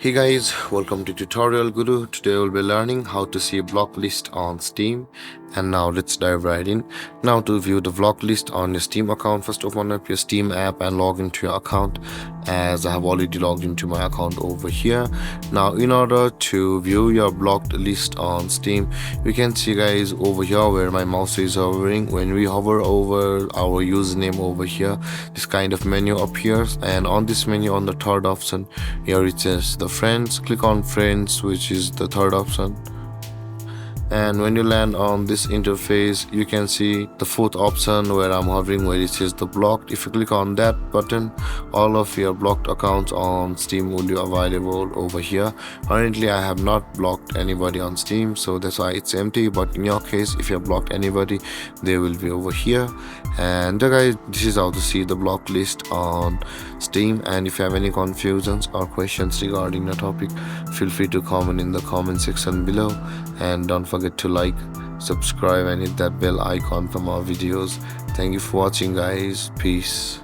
Hey guys, welcome to Tutorial Guru. Today we'll be learning how to see a block list on Steam. And now let's dive right in. Now to view the block list on your Steam account, first open up your Steam app and log into your account, as I have already logged into my account over here. Now in order to view your blocked list on Steam, you can see guys over here where my mouse is hovering. When we hover over our username over here, this kind of menu appears, and on this menu on the third option here it says the friends. Click on friends, which is the third option, and when you land on this interface you can see the fourth option where I'm hovering, where it says the blocked. If you click on that button, all of your blocked accounts on Steam will be available over here. Currently I have not blocked anybody on Steam, so that's why it's empty, but in your case if you have blocked anybody, they will be over here. And guys, this is how to see the block list on Steam. And if you have any confusions or questions regarding the topic, feel free to comment in the comment section below, and don't forget to like, subscribe and hit that bell icon for more videos. Thank you for watching guys. Peace.